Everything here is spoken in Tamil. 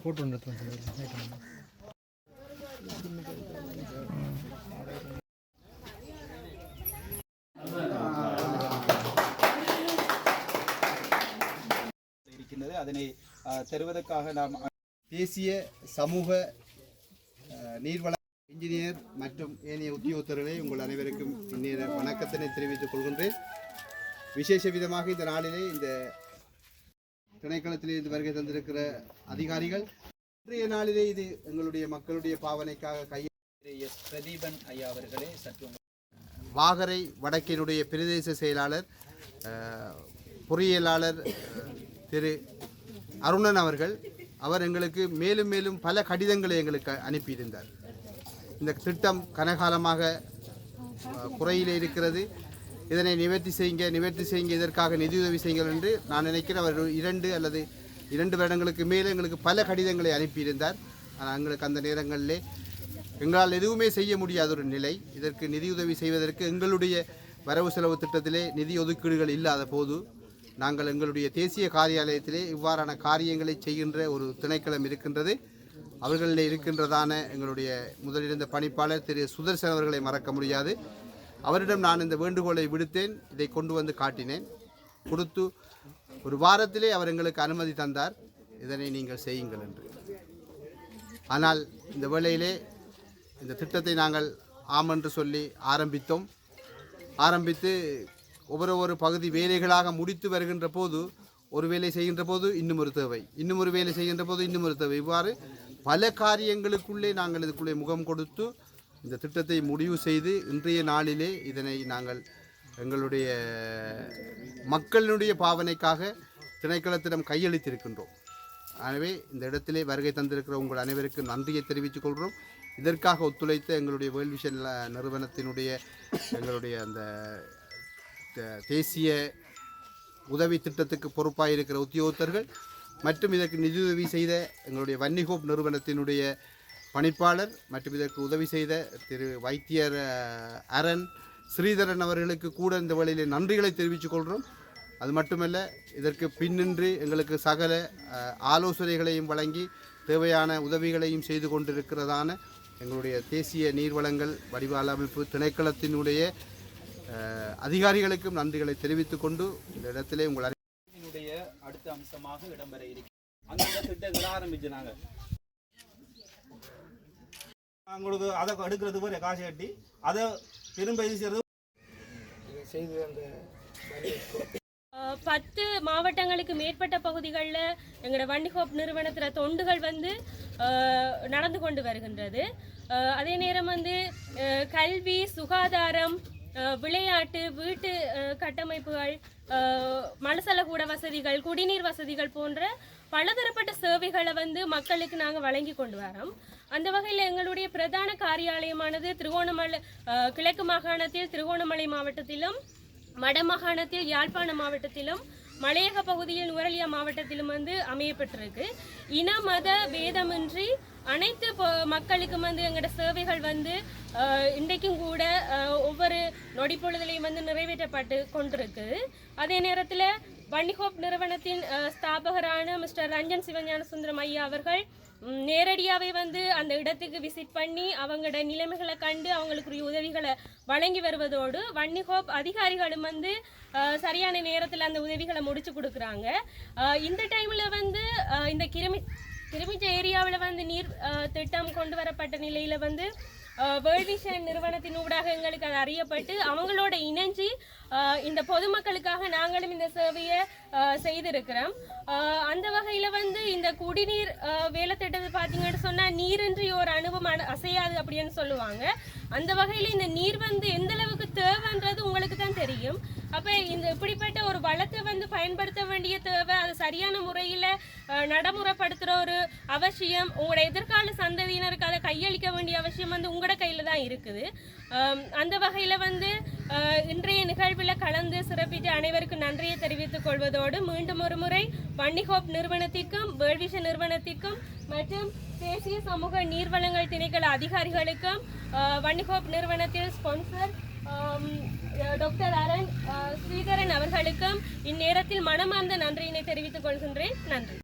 போட்டோ இருக்கின்றது. அதனை தருவதற்காக நாம் தேசிய சமூக நீர்வள இன்ஜினியர் மற்றும் ஏனைய உத்தியோகத்தர்களை உங்கள் அனைவருக்கும் இந்நேர வணக்கத்தினை தெரிவித்துக் கொள்கின்றேன். விசேஷ விதமாக இந்த நாளிலே இந்த திணைக்களத்திலே இருந்து வருகை தந்திருக்கிற அதிகாரிகள், இன்றைய நாளிலே இது எங்களுடைய மக்களுடைய பாவனைக்காக கையில் பிரதீபன் ஐயா அவர்களே, சற்று வாகரை வடக்கினுடைய பிரதேச செயலாளர் பொறியியலாளர் திரு அருணன் அவர்கள், அவர் எங்களுக்கு மேலும் மேலும் பல கடிதங்களை எங்களுக்கு அனுப்பியிருந்தார். இந்த திட்டம் கனகாலமாக குறையிலே இருக்கிறது, இதனை நிவர்த்தி செய்யுங்க, இதற்காக நிதியுதவி செய்யுங்கள் என்று நான் நினைக்கிறேன். அவர் 2 அல்லது 2 வருடங்களுக்கு மேலே எங்களுக்கு பல கடிதங்களை அனுப்பியிருந்தார். ஆனால் எங்களுக்கு அந்த நேரங்களிலே எங்களால் எதுவுமே செய்ய முடியாத ஒரு நிலை. இதற்கு நிதியுதவி செய்வதற்கு எங்களுடைய வரவு செலவு திட்டத்திலே நிதி ஒதுக்கீடுகள் இல்லாத போது நாங்கள் எங்களுடைய தேசிய காரியாலயத்திலே இவ்வாறான காரியங்களை செய்கின்ற ஒரு திணைக்களம் இருக்கின்றது. அவர்களில் இருக்கின்றதான எங்களுடைய முதலிருந்த பணிப்பாளர் திரு சுதர்சன் அவர்களை மறக்க முடியாது. அவரிடம் நான் இந்த வேண்டுகோளை விடுத்தேன், இதை கொண்டு வந்து காட்டினேன். கொடுத்து ஒரு வாரத்திலே அவர் எங்களுக்கு அனுமதி தந்தார், இதனை நீங்கள் செய்யுங்கள் என்று. ஆனால் இந்த வேளையிலே இந்த திட்டத்தை நாங்கள் ஆம் என்று சொல்லி ஆரம்பித்து ஒவ்வொரு பகுதி வேலைகளாக முடித்து வருகின்ற போது, ஒரு வேலை செய்கின்ற போது இன்னும் ஒரு தேவை, இன்னும் ஒரு வேலை செய்கின்ற போது இன்னும் ஒரு தேவை, இவ்வாறு பல காரியங்களுக்குள்ளே நாங்கள் இதுக்குள்ளே முகம் கொடுத்து இந்த திட்டத்தை முடிவு செய்து இன்றைய நாளிலே இதனை நாங்கள் எங்களுடைய மக்களுடைய பாவனைக்காக திணைக்களத்திடம் கையளித்திருக்கின்றோம். ஆகவே இந்த இடத்திலே வருகை தந்திருக்கிற உங்கள் அனைவருக்கும் நன்றியை தெரிவித்துக் கொள்கிறோம். இதற்காக ஒத்துழைத்த எங்களுடைய வேர்ல்ட் விஷன் நிறுவனத்தினுடைய எங்களுடைய அந்த தேசிய உதவி திட்டத்துக்கு பொறுப்பாக இருக்கிற உத்தியோகத்தர்கள் மற்றும் இதற்கு நிதியுதவி செய்த எங்களுடைய வன்னிஹோப் நிறுவனத்தினுடைய பணிப்பாளர் மற்றும் இதற்கு உதவி செய்த திரு வைத்தியர் அரண் ஸ்ரீதரன் அவர்களுக்கு கூட இந்த வழியிலே நன்றிகளை தெரிவித்துக் கொள்கிறோம். அது மட்டுமல்ல, இதற்கு பின்னின்று எங்களுக்கு சகல ஆலோசனைகளையும் வழங்கி தேவையான உதவிகளையும் செய்து கொண்டிருக்கிறதான எங்களுடைய தேசிய நீர்வளங்கள் வடிவாள அமைப்பு திணைக்களத்தினுடைய அதிகாரிகளுக்கும் நன்றிகளை தெரிவித்துக் கொண்டு இந்த இடத்திலே உங்கள் அறிவினுடைய அடுத்த அம்சமாக இடம்பெற இருக்கிறது. அந்த திட்டங்களை ஆரம்பிச்சு உங்களுக்கு அதை எடுக்கிறது போய் காசு கட்டி அதை திரும்ப செய்து அந்த 10 மாவட்டங்களுக்கு மேற்பட்ட பகுதிகளில் எங்களோட வன்னிஹோப் நிறுவனத்தில் தொண்டுகள் நடந்து கொண்டு வருகின்றது. அதே நேரம் கல்வி, சுகாதாரம், விளையாட்டு, வீட்டு கட்டமைப்புகள், மலசலகூட வசதிகள், குடிநீர் வசதிகள் போன்ற பலதரப்பட்ட சேவைகளை மக்களுக்கு நாங்கள் வழங்கி கொண்டு வரோம். அந்த வகையில் எங்களுடைய பிரதான காரியாலயமானது திருகோணமலை கிழக்கு மாகாணத்தில் திருகோணமலை மாவட்டத்திலும், வடமாகாணத்தில் யாழ்ப்பாண மாவட்டத்திலும், மலையக பகுதியில் நுவரெலியா மாவட்டத்திலும் அமையப்பட்டிருக்கு. இன மத பேதமின்றி அனைத்து மக்களுக்கும் எங்களோட சேவைகள் இன்றைக்கும் கூட ஒவ்வொரு நொடிப்பொழுதிலையும் நிறைவேற்றப்பட்டு கொண்டிருக்கு. அதே நேரத்தில் வன்னிஹோப் நிறுவனத்தின் ஸ்தாபகரான மிஸ்டர் ரஞ்சன் சிவஞான சுந்தரம் ஐயா அவர்கள் நேரடியாகவே அந்த இடத்துக்கு விசிட் பண்ணி அவங்களோட நிலைமைகளை கண்டு அவங்களுக்குரிய உதவிகளை வழங்கி வருவதோடு வன்னிஹோப் அதிகாரிகளும் சரியான நேரத்தில் அந்த உதவிகளை முடிச்சு கொடுக்குறாங்க. இந்த டைமில் இந்த கிருமிச்ச ஏரியாவில் நீர் திட்டம் கொண்டு வரப்பட்ட நிலையில் வேர்ல்ட் விஷன் நிறுவனத்தின் ஊடாக எங்களுக்கு அது அறியப்பட்டு அவங்களோட இணைஞ்சி இந்த பொதுமக்களுக்காக நாங்களும் இந்த சேவையை செய்திருக்கிறோம். அந்த வகையில் இந்த குடிநீர் வேலை திட்டத்தை பார்த்தீங்கன்னு சொன்னால் நீரின்றி ஒரு அனுபவம் அசையாது அப்படின்னு சொல்லுவாங்க. அந்த வகையில் இந்த நீர் எந்த அளவுக்கு தேவைன்றது உங்களுக்கு தான் தெரியும். அப்போ இந்த இப்படிப்பட்ட ஒரு வளத்தை பயன்படுத்த வேண்டிய தேவை, அது சரியான முறையில் நடைமுறைப்படுத்துகிற ஒரு அவசியம், உங்களோட எதிர்கால சந்ததியினருக்கு அதை கையளிக்க வேண்டிய அவசியம் உங்களோட கையில் தான் இருக்குது. அந்த வகையில் இன்றைய நிகழ்வில் கலந்து சிறப்பித்த அனைவருக்கும் நன்றியை தெரிவித்துக் கொள்வதோடு மீண்டும் ஒரு முறை வன்னிஹோப் நிறுவனத்திற்கும் வேர்ல்ட் விஷன் நிறுவனத்திற்கும் மற்றும் தேசிய சமூக நீர்வளங்கள் திணைக்கள அதிகாரிகளுக்கும் வன்னிஹோப் நிறுவனத்தில் ஸ்பான்சர் டாக்டர் அரண் ஸ்ரீதரன் அவர் அவர்களுக்கும் இந்நேரத்தில் மனமார்ந்த நன்றியினை தெரிவித்துக் கொள்கின்றேன். நன்றி.